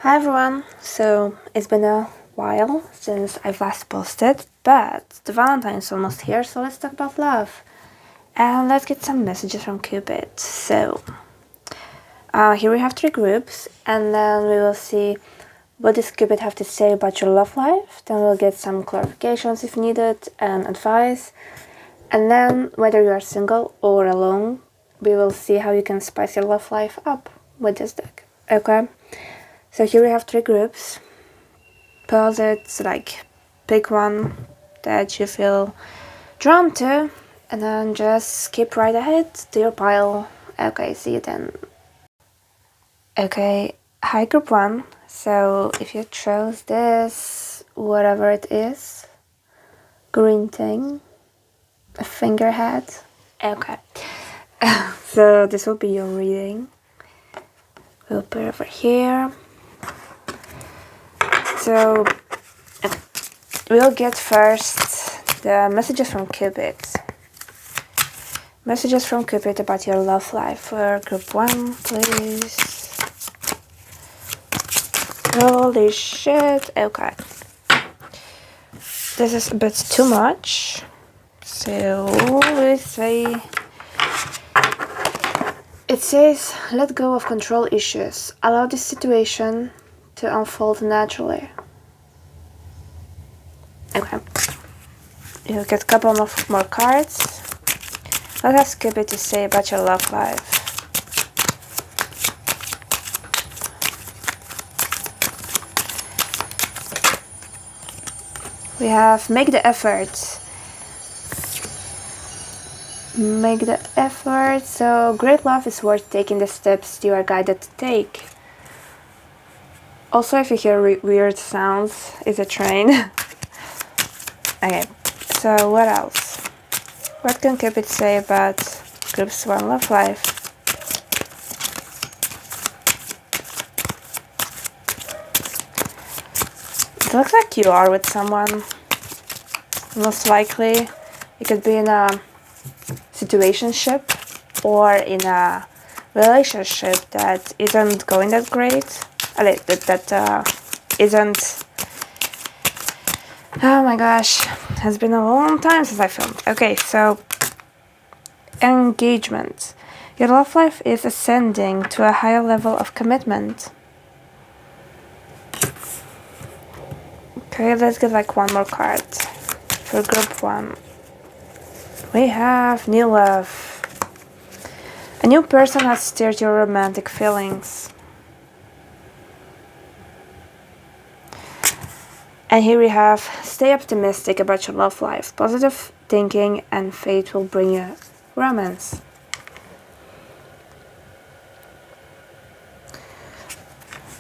Hi everyone, so it's been a while since I've last posted, but the Valentine's almost here, so let's talk about love. And let's get some messages from Cupid. So, here we have three groups, and then we will see what does Cupid have to say about your love life. Then we'll get some clarifications if needed and advice. And then, whether you are single or alone, we will see how you can spice your love life up with this deck. Okay? So here we have three groups. Pause it, pick one that you feel drawn to, and then just skip right ahead to your pile. Okay, see you then. Okay, hi group one. So if you chose this, whatever it is, green thing, a finger head. Okay. So this will be your reading. We'll put it over here. So we'll get first the messages from Cupid. Messages from Cupid about your love life for group one, please. Holy shit. Okay. This is a bit too much. So let's say it says, let go of control issues. Allow this situation to unfold naturally. Okay. You'll get a couple of more cards. What has Cupid to say about your love life? We have make the effort. Make the effort. So great love is worth taking the steps you are guided to take. Also, if you hear weird sounds, it's a train. Okay, so what else? What can Cupid say about group's one love life? It looks like you are with someone. Most likely, it could be in a situationship or in a relationship that isn't going that great. That isn't. Oh my gosh, has been a long time since I filmed. Okay, so engagement. Your love life is ascending to a higher level of commitment. Okay, let's get one more card for group one. We have new love. A new person has stirred your romantic feelings. And here we have, stay optimistic about your love life. Positive thinking and fate will bring you romance.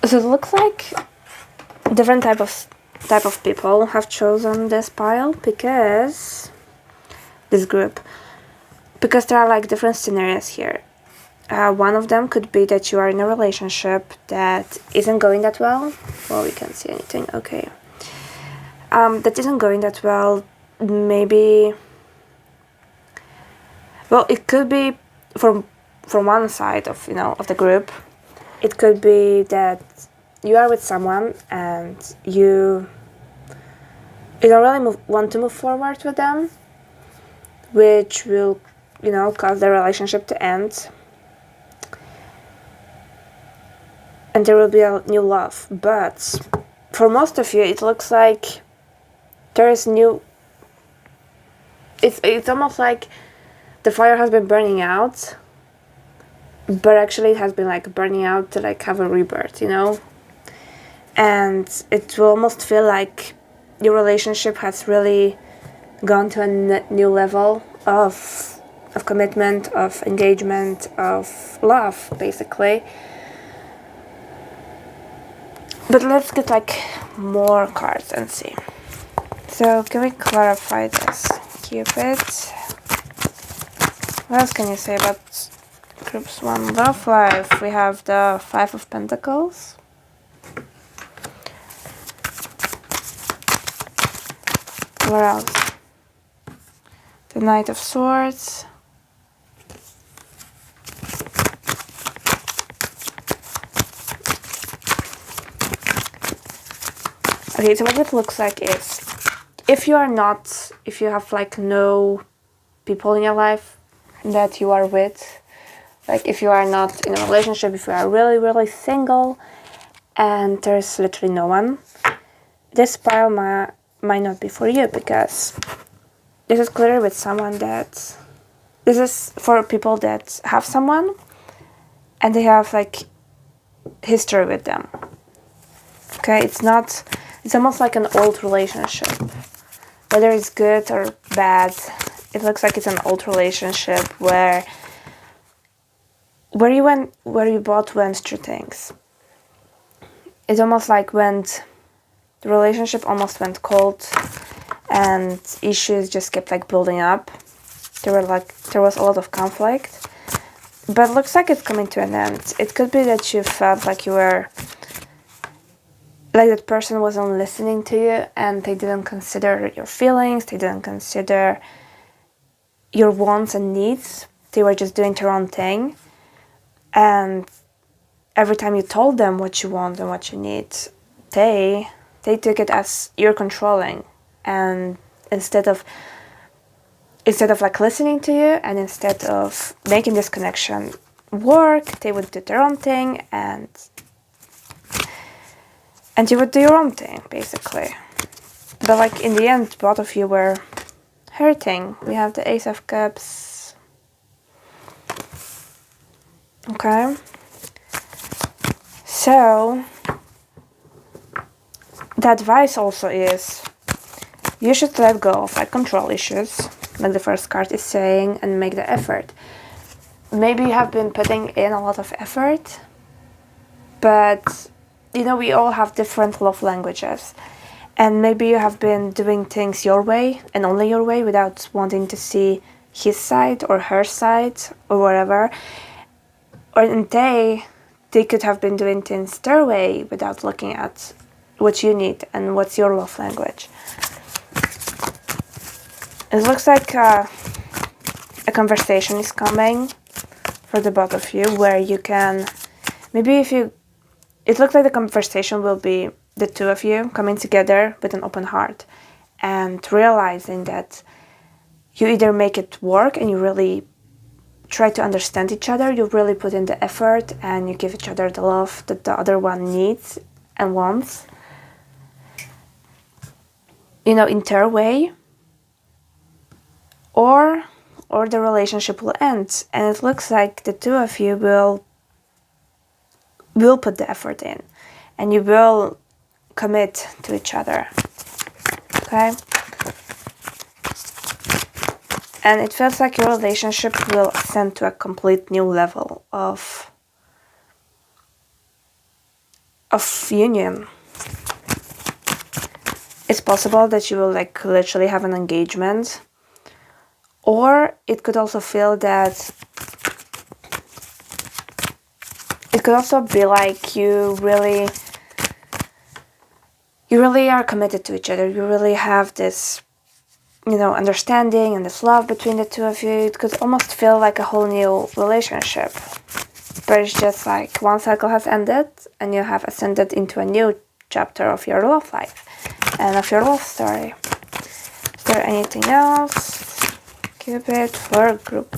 So it looks like different type of people have chosen this pile because this group. Because there are different scenarios here. One of them could be that you are in a relationship that isn't going that well. Well, we can't see anything. Okay. That isn't going that well. Maybe. Well, it could be from one side of the group. It could be that you are with someone and you don't really want to move forward with them, which will cause the relationship to end. And there will be a new love. But for most of you, it looks like there is new. It's almost like the fire has been burning out, but actually it has been burning out to have a rebirth, And it will almost feel like your relationship has really gone to a new level of commitment, of engagement, of love, basically. But let's get more cards and see. So can we clarify this? Cupid. What else can you say about groups one love life? We have the Five of Pentacles. What else? The Knight of Swords. Okay, so what it looks like is, if you have like no people in your life that you are with, like if you are not in a relationship, if you are really, really single, and there's literally no one, this pile might not be for you, because this is clearly with someone this is for people that have someone and they have like history with them. Okay, it's almost like an old relationship. Whether it's good or bad, it looks like it's an old relationship where you both went through things. It's almost like when the relationship almost went cold and issues just kept like building up. There was a lot of conflict, but it looks like it's coming to an end. It could be that you felt like you were, like that person wasn't listening to you, and they didn't consider your feelings, they didn't consider your wants and needs. They were just doing their own thing, and every time you told them what you want and what you need, they took it as you're controlling, and instead of like listening to you, and instead of making this connection work, they would do their own thing, and you would do your own thing, basically. But like in the end, both of you were hurting. We have the Ace of Cups. Okay. So the advice also is, you should let go of like control issues, like the first card is saying, and make the effort. Maybe you have been putting in a lot of effort, but we all have different love languages, and maybe you have been doing things your way and only your way without wanting to see his side or her side or whatever, or they could have been doing things their way without looking at what you need and what's your love language. It looks like a conversation is coming for the both of you, where you can, it looks like the conversation will be the two of you coming together with an open heart and realizing that you either make it work and you really try to understand each other, you really put in the effort and you give each other the love that the other one needs and wants, in their way, or the relationship will end. And it looks like the two of you will put the effort in, and you will commit to each other. Okay? And it feels like your relationship will ascend to a complete new level of union. It's possible that you will like literally have an engagement, or it could also feel that it could also be like you really are committed to each other. You really have this, understanding and this love between the two of you. It could almost feel like a whole new relationship. But it's just like one cycle has ended and you have ascended into a new chapter of your love life and of your love story. Is there anything else? Cupid for group.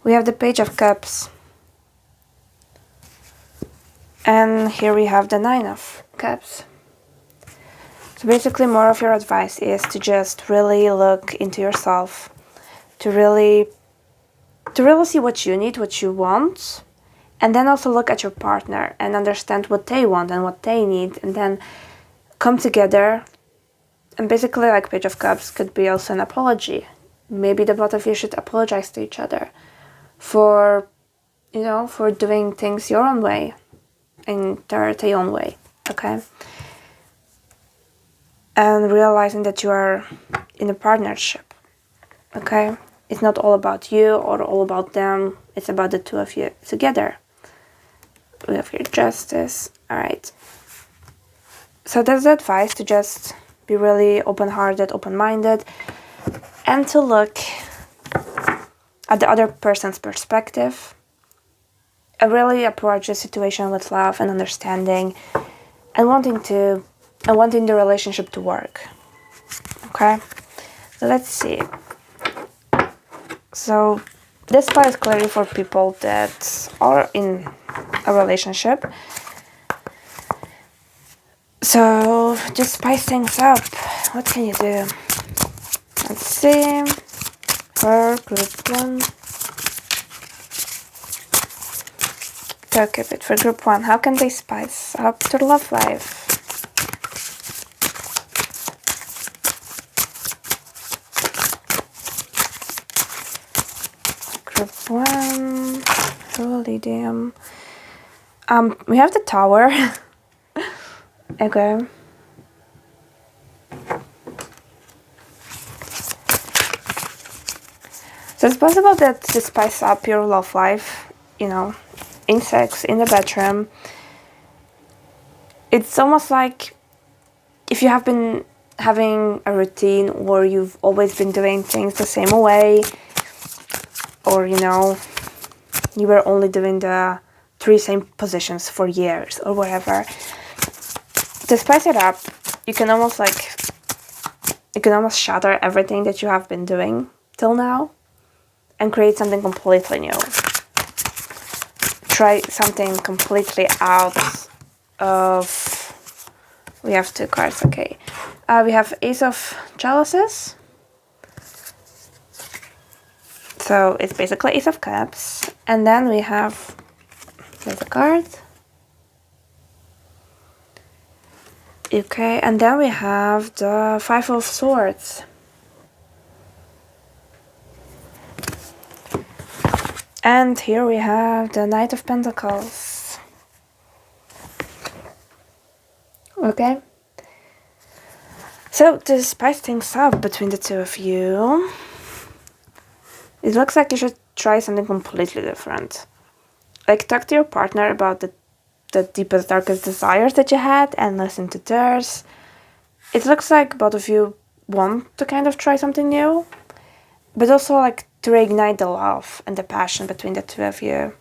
We have the Page of Cups. And here we have the Nine of Cups. So basically more of your advice is to just really look into yourself, to really see what you need, what you want, and then also look at your partner and understand what they want and what they need, and then come together. And basically, like Page of Cups could be also an apology. Maybe the both of you should apologize to each other for doing things your own way and their own way, okay? And realizing that you are in a partnership, okay? It's not all about you or all about them. It's about the two of you together. We have here Justice. All right. So that's the advice, to just be really open-hearted, open-minded, and to look at the other person's perspective. And really approach the situation with love and understanding, and wanting to and wanting the relationship to work. Okay, so let's see. So this part is clearly for people that are in a relationship. So just spice things up. What can you do? Let's see. For group 1. So Cupid, for group 1, how can they spice up their love life? Group 1. Holy damn. We have the Tower. Okay. So it's possible that to spice up your love life, you know, in sex, in the bedroom, it's almost like if you have been having a routine, or you've always been doing things the same way, or, you know, you were only doing the 3 same positions for years or whatever. To spice it up, you can almost shatter everything that you have been doing till now and create something completely new. Try something completely out of... We have 2 cards, okay. We have Ace of Chalices. So it's basically Ace of Cups. And then we have... There's a card. Okay, and then we have the 5 of Swords. And here we have the Knight of Pentacles. Okay. So to spice things up between the 2 of you, it looks like you should try something completely different. Like, talk to your partner about the deepest, darkest desires that you had and listen to theirs. It looks like both of you want to kind of try something new, but also like to reignite the love and the passion between the 2 of you.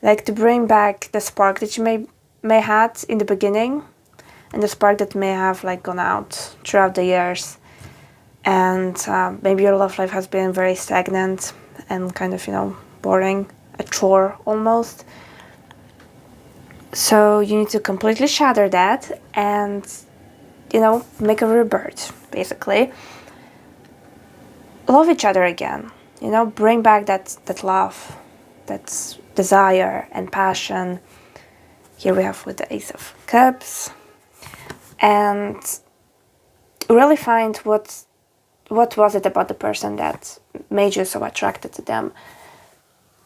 Like to bring back the spark that you may had in the beginning, and the spark that may have like gone out throughout the years. And maybe your love life has been very stagnant and kind of, you know, boring, a chore almost. So you need to completely shatter that and, you know, make a rebirth, basically. Love each other again, you know, bring back that love, that desire and passion. Here we have with the Ace of Cups. And really find what was it about the person that made you so attracted to them.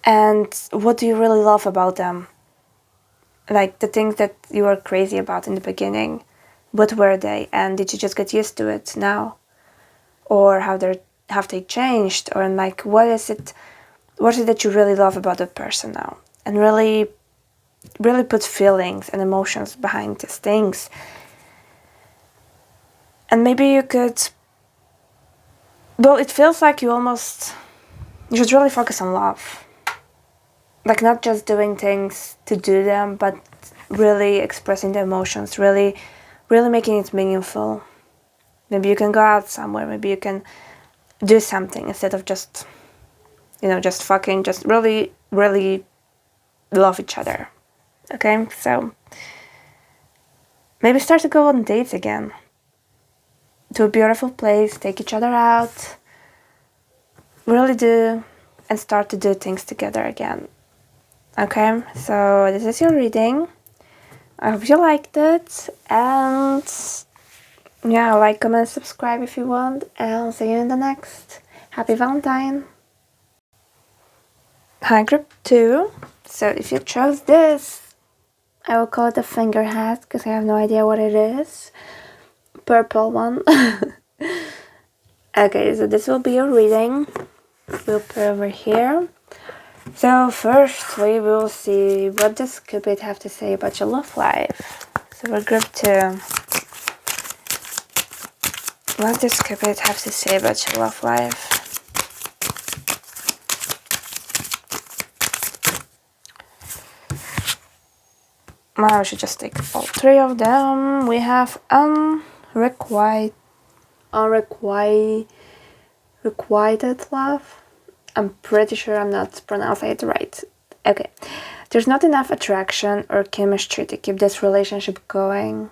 And what do you really love about them? Like the things that you were crazy about in the beginning, what were they? And did you just get used to it now? Or have they changed? Or like what is it that you really love about the person now? And really put feelings and emotions behind these things. And maybe you could... Well, it feels like you should really focus on love. Like not just doing things to do them, but really expressing the emotions, really making it meaningful. Maybe you can go out somewhere, maybe you can do something instead of just, you know, just fucking, just really love each other. Okay, so maybe start to go on dates again. To a beautiful place, take each other out, really do, and start to do things together again. Okay, so this is your reading. I hope you liked it, and yeah, like, comment, subscribe if you want, and I'll see you in the next. Happy Valentine! Hi, group 2. So if you chose this, I will call it a finger hat, because I have no idea what it is. Purple one. Okay, so this will be your reading. We'll put over here. So first we will see what does Cupid have to say about your love life. So we're group 2. What does Cupid have to say about your love life? I should just take all three of them. We have unrequited love. I'm pretty sure I'm not pronouncing it right. Okay. There's not enough attraction or chemistry to keep this relationship going.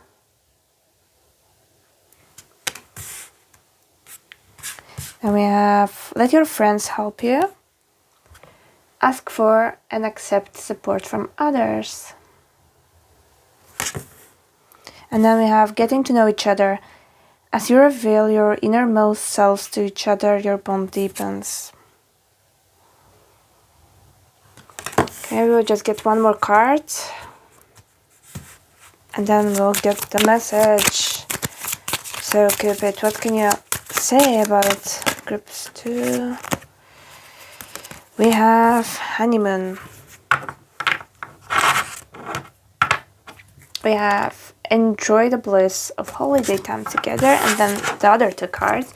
And we have let your friends help you. Ask for and accept support from others. And then we have getting to know each other. As you reveal your innermost selves to each other, your bond deepens. Okay, we'll just get one more card. And then we'll get the message. So, Cupid, what can you say about it? Groups 2. We have honeymoon. We have enjoy the bliss of holiday time together. And then the other two cards.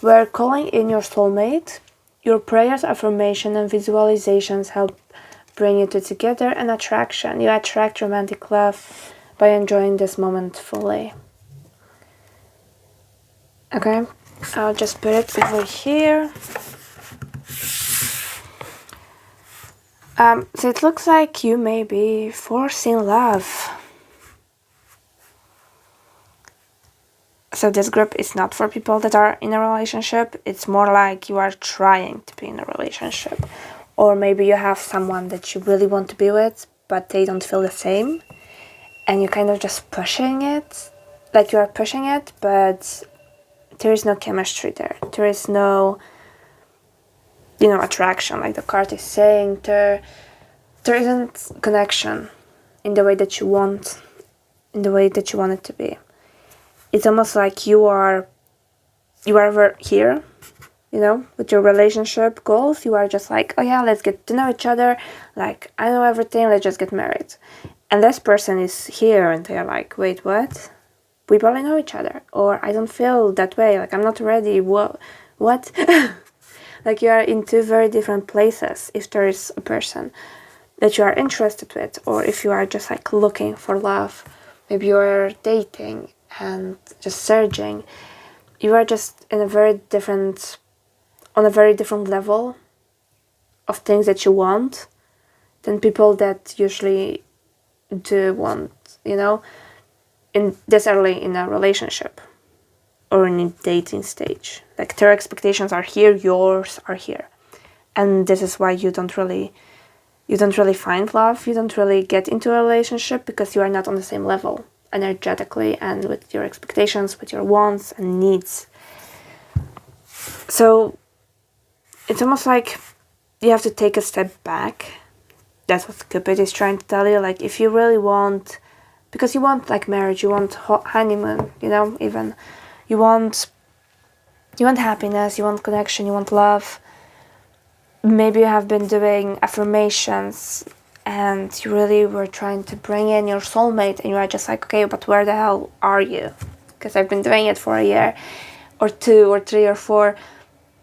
We're calling in your soulmate. Your prayers, affirmation, and visualizations help bring you two together. And attraction. You attract romantic love by enjoying this moment fully. Okay, I'll just put it over here. So it looks like you may be forcing love. So this group is not for people that are in a relationship. It's more like you are trying to be in a relationship. Or maybe you have someone that you really want to be with, but they don't feel the same. And you're kind of just pushing it. Like you are pushing it, but there is no chemistry there. There is no, attraction, like the card is saying. There isn't connection in the way that you want, in the way that you want it to be. It's almost like you are here, with your relationship goals. You are just like, oh yeah, let's get to know each other. Like, I know everything, let's just get married. And this person is here and they're like, wait, what? We barely know each other. Or I don't feel that way. Like, I'm not ready. What? Like, you are in two very different places if there is a person that you are interested with. Or if you are just like looking for love. Maybe you are dating and just searching. You are just on a very different level of things that you want than people that usually do want, in this early in a relationship or in a dating stage. Like, their expectations are here, yours are here. And this is why you don't really find love, you don't really get into a relationship, because you are not on the same level energetically and with your expectations, with your wants and needs. So it's almost like you have to take a step back. That's what Cupid is trying to tell you. Like, if you really want, because you want like marriage, you want honeymoon, even you want happiness, you want connection, you want love. Maybe you have been doing affirmations and you really were trying to bring in your soulmate, and you are just like, okay, but where the hell are you? Because I've been doing it for a year or 2 or 3 or 4,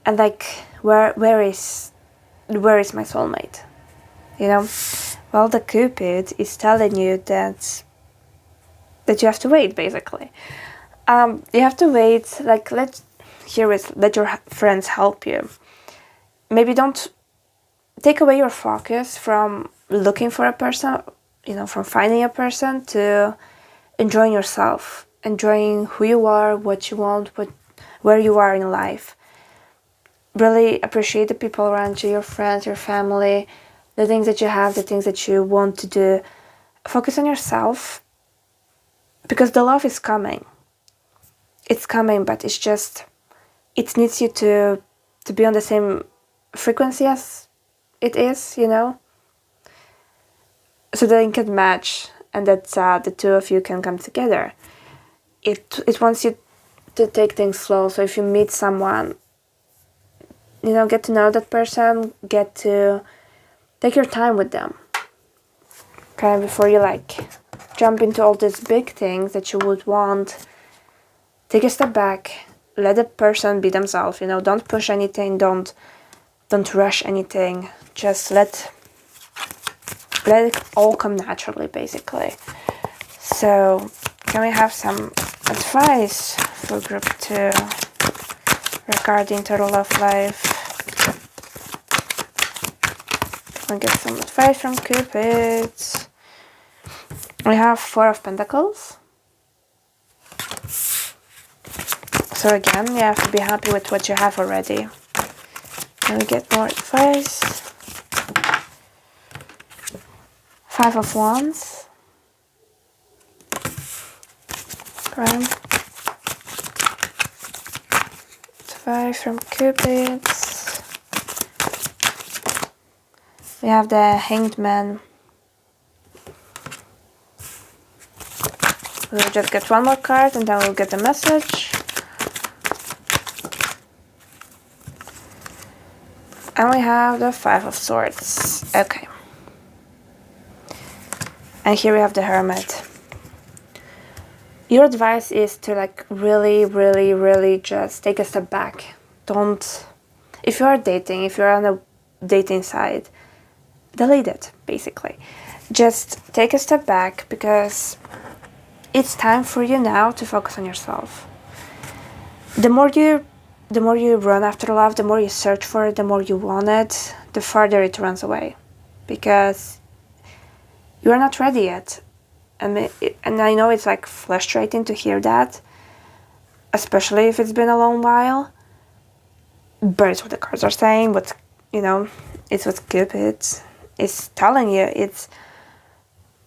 and like, where is my soulmate? Well, the Cupid is telling you that you have to wait, basically. You have to wait. Like, let your friends help you. Maybe don't take away your focus from looking for a person, from finding a person, to enjoying yourself, enjoying who you are, what you want, where you are in life. Really appreciate the people around you, your friends, your family, the things that you have, the things that you want to do. Focus on yourself, because the love is coming. It's coming, but it's just, it needs you to be on the same frequency as it is, so that it can match, and that the two of you can come together. It wants you to take things slow. So if you meet someone, get to know that person, get to take your time with them. Okay, before you jump into all these big things that you would want, take a step back, let the person be themselves, don't push anything, don't rush anything, just let it all come naturally, basically. So, can we have some advice for group 2 regarding total love life? We'll get some advice from Cupid. We have 4 of Pentacles. So again, you have to be happy with what you have already. Can we get more advice? 5 of Wands. Okay. Advice from Cupid. We have the Hanged Man. We'll just get one more card and then we'll get the message. And we have the 5 of Swords. Okay. And here we have the Hermit. Your advice is to like really just take a step back. Don't, if you are dating, if you're on a dating site, delete it, basically. Just take a step back because it's time for you now to focus on yourself. The more you run after love, the more you search for it, the more you want it, the farther it runs away. Because you are not ready yet. And I know it's like frustrating to hear that, especially if it's been a long while. But it's what the cards are saying, but it's what Cupid is telling you.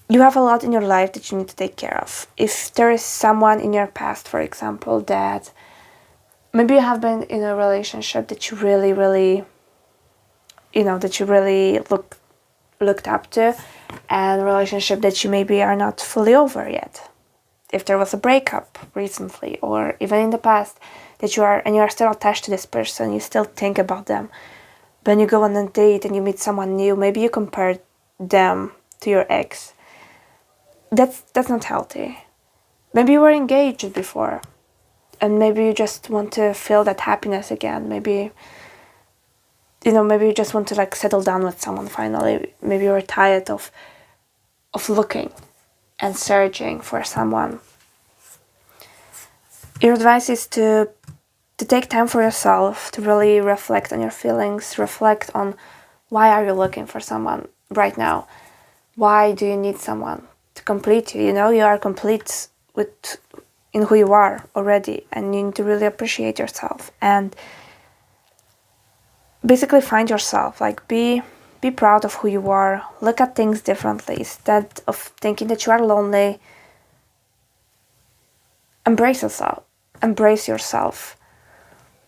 You have a lot in your life that you need to take care of. If there is someone in your past, for example, that maybe you have been in a relationship that you really looked up to, and a relationship that you maybe are not fully over yet. If there was a breakup recently or even in the past that you are still attached to this person, you still think about them. When you go on a date and you meet someone new, maybe you compare them to your ex. That's not healthy. Maybe you were engaged before and maybe you just want to feel that happiness again. Maybe you just want to like settle down with someone finally. Maybe you're tired of looking and searching for someone. Your advice is to take time for yourself, to really reflect on your feelings, reflect on why are you looking for someone right now? Why do you need someone to complete you? You are complete in who you are already, and you need to really appreciate yourself and basically find yourself. Like be proud of who you are. Look at things differently. Instead of thinking that you are lonely, embrace yourself.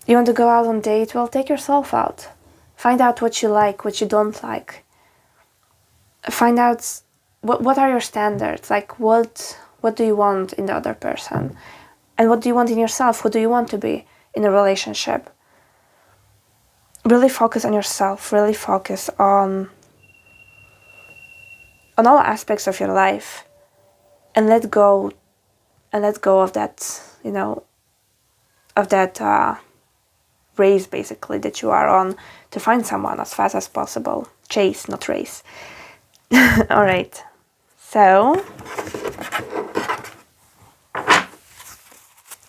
You want to go out on date? Well, take yourself out. Find out what you like, what you don't like. Find out what are your standards. Like what do you want in the other person? And what do you want in yourself? Who do you want to be in a relationship? Really focus on yourself. Really focus on all aspects of your life, and let go of that, of that race basically that you are on to find someone as fast as possible. Chase, not race. All right. So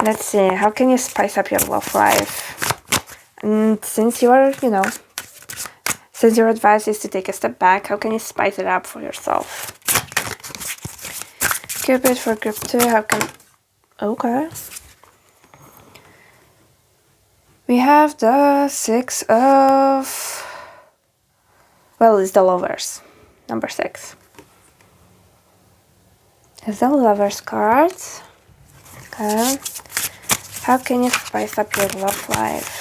let's see. How can you spice up your love life? And since your advice is to take a step back, how can you spice it up for yourself? Cupid for group 2, how can... Okay. We have the 6 of... Well, it's the Lovers. Number 6. It's the Lovers card. Okay. How can you spice up your love life?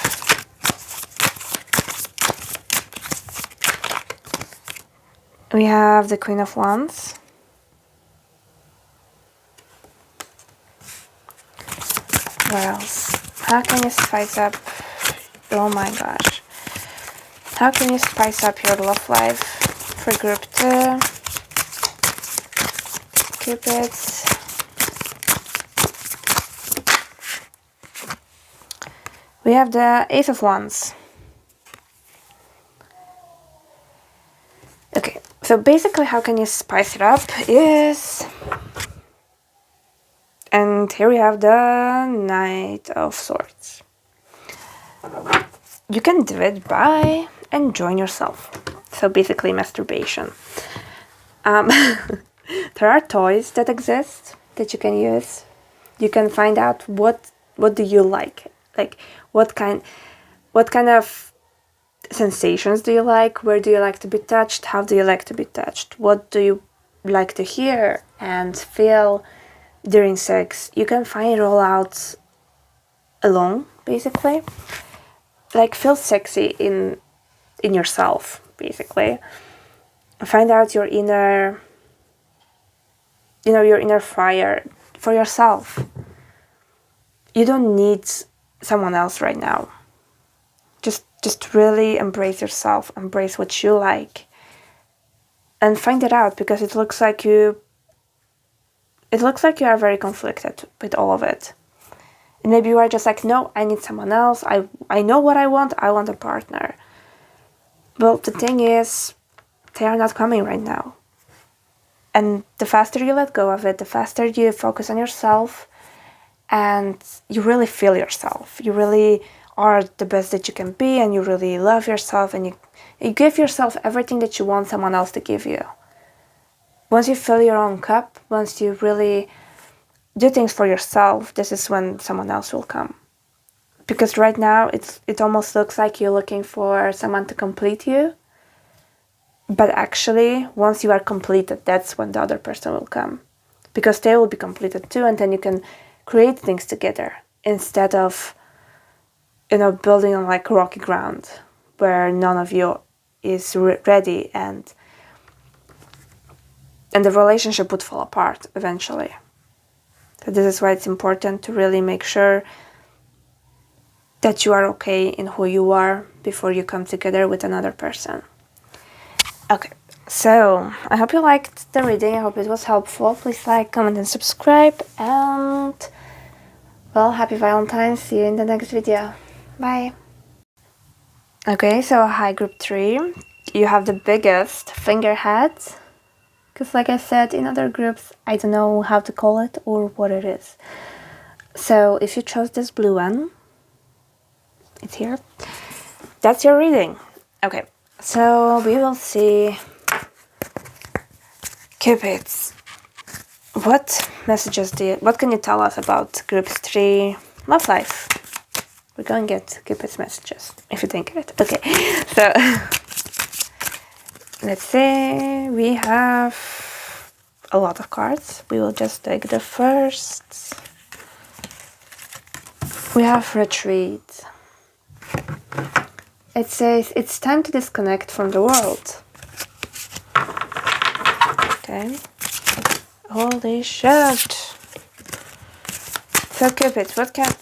We have the Queen of Wands. What else? How can you spice up... Oh my gosh. How can you spice up your love life for group 2? Cupid. We have the Ace of Wands. Okay, so basically how can you spice it up is And here we have the Knight of Swords. You can do it by enjoying yourself. So basically masturbation. There are toys that exist that you can use. You can find out what do you like. Like what kind of sensations do you like? Where do you like to be touched? How do you like to be touched? What do you like to hear and feel during sex? You can find it all out alone, basically. Like feel sexy in yourself, basically. Find out your inner fire for yourself. You don't need someone else right now. Just really embrace yourself, embrace what you like, and find it out, because it looks like you are very conflicted with all of it. And maybe you are just like, no, I need someone else. I know what I want. I want a partner. Well, the thing is, they are not coming right now. And the faster you let go of it, the faster you focus on yourself, and you really feel yourself. You really are the best that you can be, and you really love yourself, and you give yourself everything that you want someone else to give you. Once you fill your own cup, once you really do things for yourself, this is when someone else will come. Because right now, it almost looks like you're looking for someone to complete you. But actually, once you are completed, that's when the other person will come. Because they will be completed too, and then you can create things together instead of building on like rocky ground where none of you is ready, and the relationship would fall apart eventually. So this is why it's important to really make sure that you are okay in who you are before you come together with another person. Okay, so I hope you liked the reading. I hope it was helpful. Please like, comment, and subscribe. And well, happy Valentine's. See you in the next video. Bye. Okay, so hi group 3. You have the biggest finger heads. Because like I said, in other groups, I don't know how to call it or what it is. So if you chose this blue one, it's here. That's your reading. Okay, so we will see Cupids. What can you tell us about group 3 love life? We're going to get Cupid's messages, if you think it. Okay, so let's say we have a lot of cards. We will just take the first. We have retreat. It says it's time to disconnect from the world. Okay. Holy shit. So Cupid,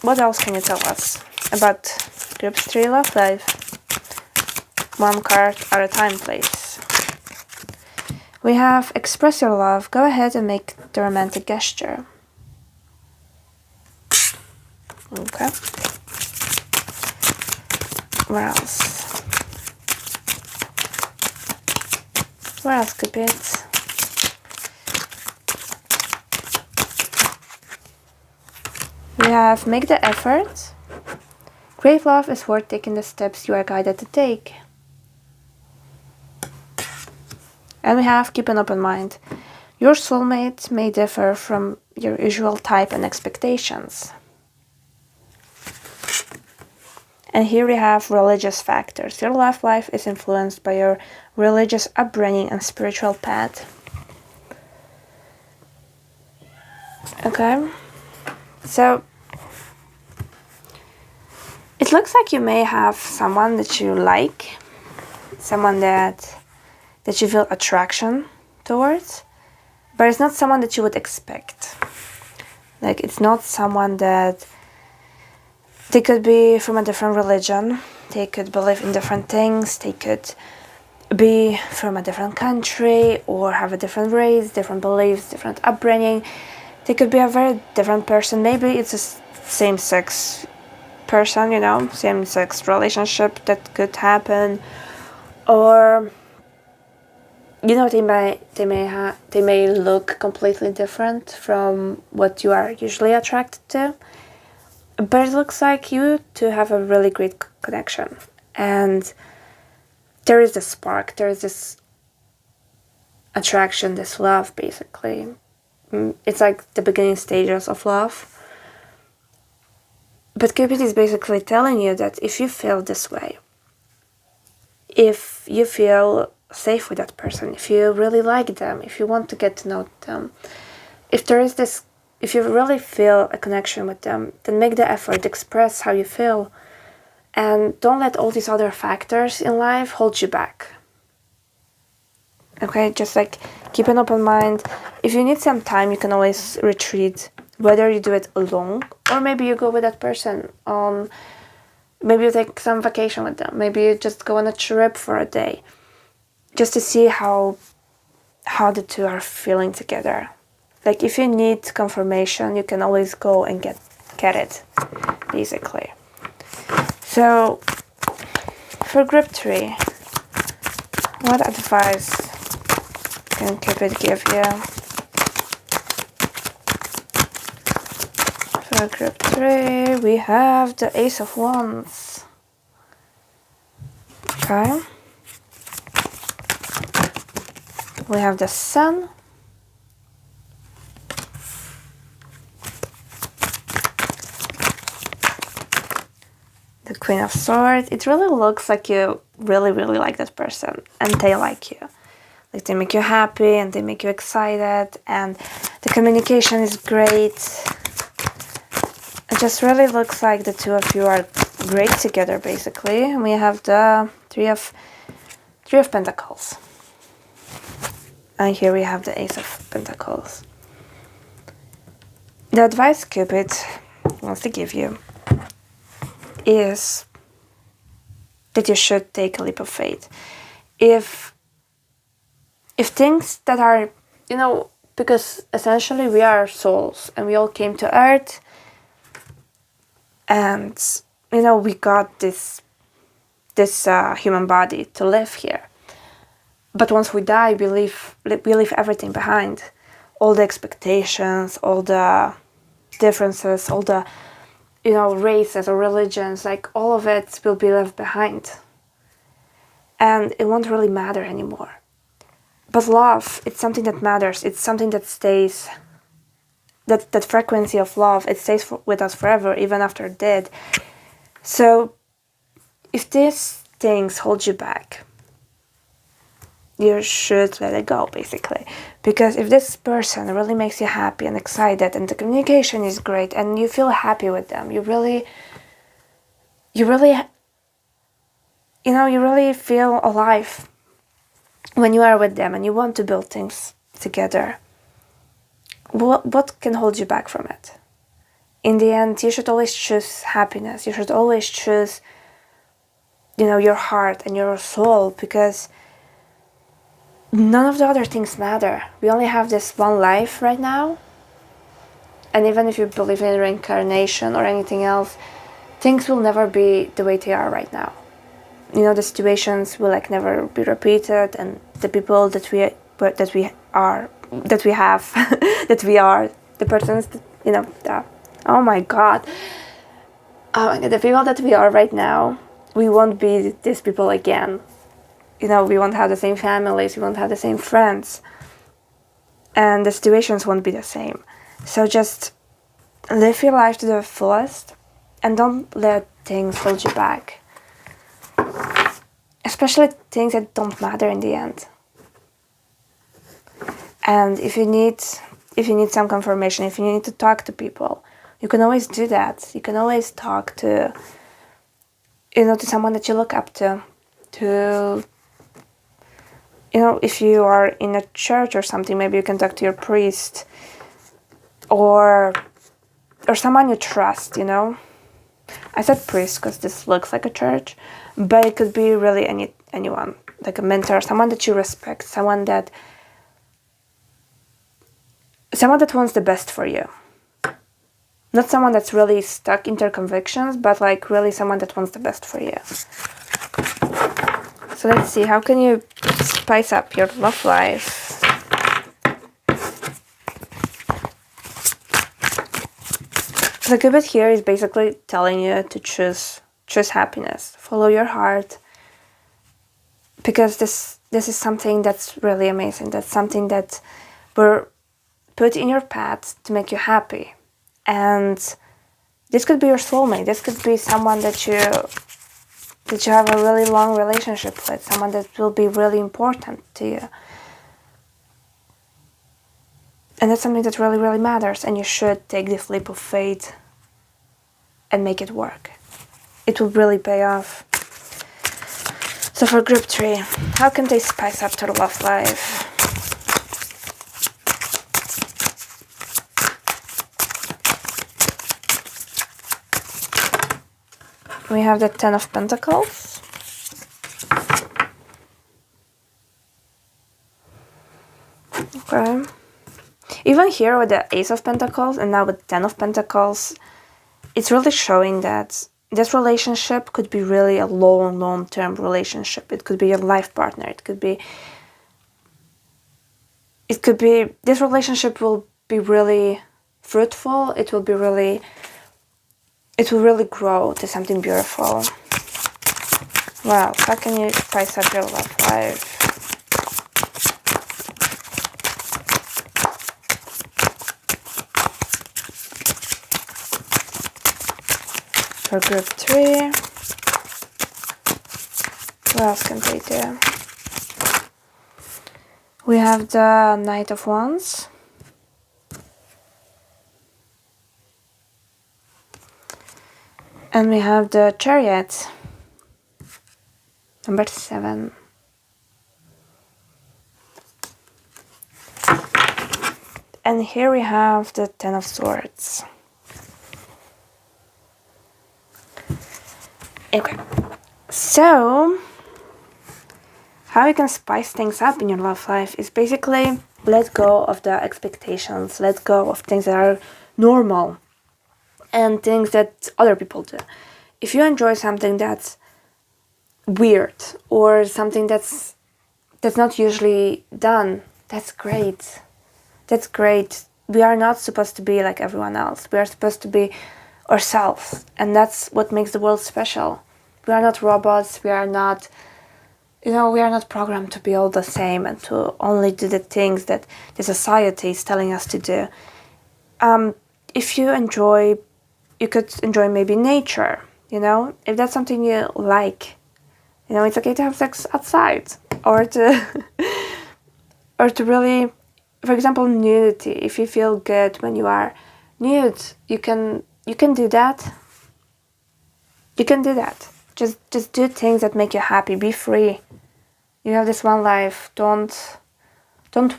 what else can you tell us about group 3 love life? One card at a time, please. We have express your love. Go ahead and make the romantic gesture. Okay. Where else? Where else, Cupid? We have make the effort. Great love is worth taking the steps you are guided to take. And we have keep an open mind. Your soulmate may differ from your usual type and expectations. And here we have religious factors. Your love life is influenced by your religious upbringing and spiritual path. Okay. So it looks like you may have someone that you like, someone that you feel attraction towards, but it's not someone that you would expect. Like, it's not someone that they could be from a different religion, they could believe in different things, they could be from a different country or have a different race, different beliefs, different upbringing. They could be a very different person. Maybe it's a same-sex person, same-sex relationship that could happen. Or you know, they may look completely different from what you are usually attracted to, but it looks like you two have a really great connection, and there is this spark, there is this attraction, this love, basically. It's like the beginning stages of love. But Cupid is basically telling you that if you feel this way, if you feel safe with that person, if you really like them, if you want to get to know them, if you really feel a connection with them, then make the effort, express how you feel, and don't let all these other factors in life hold you back. Okay, just like keep an open mind. If you need some time, you can always retreat, whether you do it alone or maybe you go with that person on, maybe you take some vacation with them, maybe you just go on a trip for a day, just to see how the two are feeling together. Like if you need confirmation, you can always go and get it, basically. So for group 3, what advice can Cupid give you? For group 3, we have the Ace of Wands. Okay. We have the Sun. The Queen of Swords. It really looks like you really, really like that person and they like you. Like they make you happy and they make you excited and the communication is great. It just really looks like the two of you are great together, basically. And we have the Three of Pentacles. And here we have the Ace of Pentacles. The advice Cupid wants to give you is that you should take a leap of faith. If things that are, because essentially we are souls and we all came to Earth and, we got this human body to live here. But once we die, we leave everything behind. All the expectations, all the differences, all the, races or religions, like all of it will be left behind. And it won't really matter anymore. But love, it's something that matters. It's something that stays, that frequency of love, it stays with us forever, even after dead. So if these things hold you back, you should let it go, basically. Because if this person really makes you happy and excited and the communication is great and you feel happy with them, you really feel alive when you are with them and you want to build things together, what can hold you back from it? In the end, you should always choose happiness. You should always choose, your heart and your soul, because none of the other things matter. We only have this one life right now. And even if you believe in reincarnation or anything else, things will never be the way they are right now. The situations will never be repeated, and the people that we are, the persons, oh my God, the people that we are right now, we won't be these people again. We won't have the same families, we won't have the same friends, and the situations won't be the same. So just live your life to the fullest and don't let things hold you back. Especially things that don't matter in the end. And if you need some confirmation, if you need to talk to people, you can always do that. You can always talk to someone that you look up to if you are in a church or something, maybe you can talk to your priest or someone you trust, I said priest because this looks like a church, but it could be really anyone, like a mentor, someone that you respect, someone that wants the best for you. Not someone that's really stuck in their convictions, but really someone that wants the best for you. So let's see, how can you spice up your love life? The Cupid here is basically telling you to choose happiness, follow your heart, because this is something that's really amazing. That's something that were put in your path to make you happy, and this could be your soulmate. This could be someone that you have a really long relationship with, someone that will be really important to you. And that's something that really, really matters, and you should take this leap of faith and make it work. It will really pay off. So for group 3, how can they spice up their love life? We have the 10 of Pentacles. Okay. Even here with the Ace of Pentacles and now with 10 of Pentacles, it's really showing that this relationship could be really a long-term relationship. It could be your life partner. It could be, this relationship will be really fruitful. It will really grow to something beautiful. Wow, how can you spice up your love life? For group 3, what else can they do? We have the Knight of Wands. And we have the Chariot, number 7. And here we have the 10 of Swords. Okay, so how you can spice things up in your love life is basically let go of the expectations, let go of things that are normal and things that other people do. If you enjoy something that's weird or something that's not usually done, that's great. That's great. We are not supposed to be like everyone else. We are supposed to be ourselves, and that's what makes the world special. We are not robots. We are not, we are not programmed to be all the same and to only do the things that the society is telling us to do. If you could enjoy maybe nature, if that's something you like, it's okay to have sex outside, or to really, for example, nudity. If you feel good when you are nude, you can do that. You can do that. Just do things that make you happy. Be free. You have this one life. Don't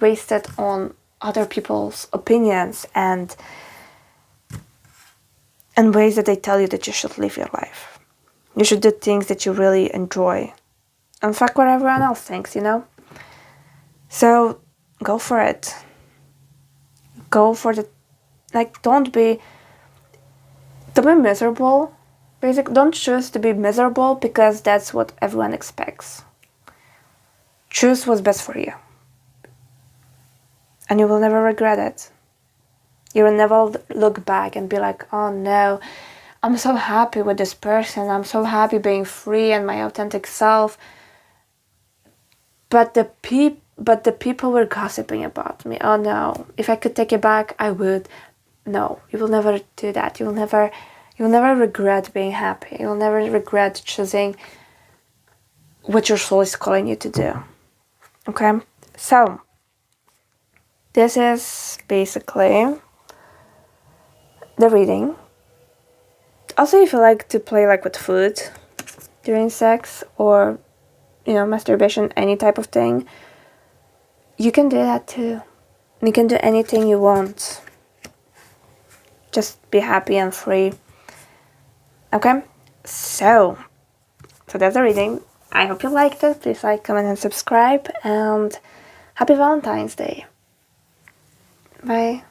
waste it on other people's opinions and ways that they tell you that you should live your life. You should do things that you really enjoy. And fuck what everyone else thinks, So go for it. Go for the, don't be miserable. Basically, don't choose to be miserable because that's what everyone expects. Choose what's best for you. And you will never regret it. You will never look back and be like, oh no, I'm so happy with this person. I'm so happy being free and my authentic self. But the people were gossiping about me. Oh no, if I could take it back, I would. No, you will never do that. You will never regret being happy. You will never regret choosing what your soul is calling you to do. Okay? So, this is basically the reading. Also, if you like to play with food during sex or, masturbation, any type of thing, you can do that too. You can do anything you want. Just be happy and free. Okay? So that's the reading. I hope you liked it. Please like, comment, and subscribe. And happy Valentine's Day. Bye.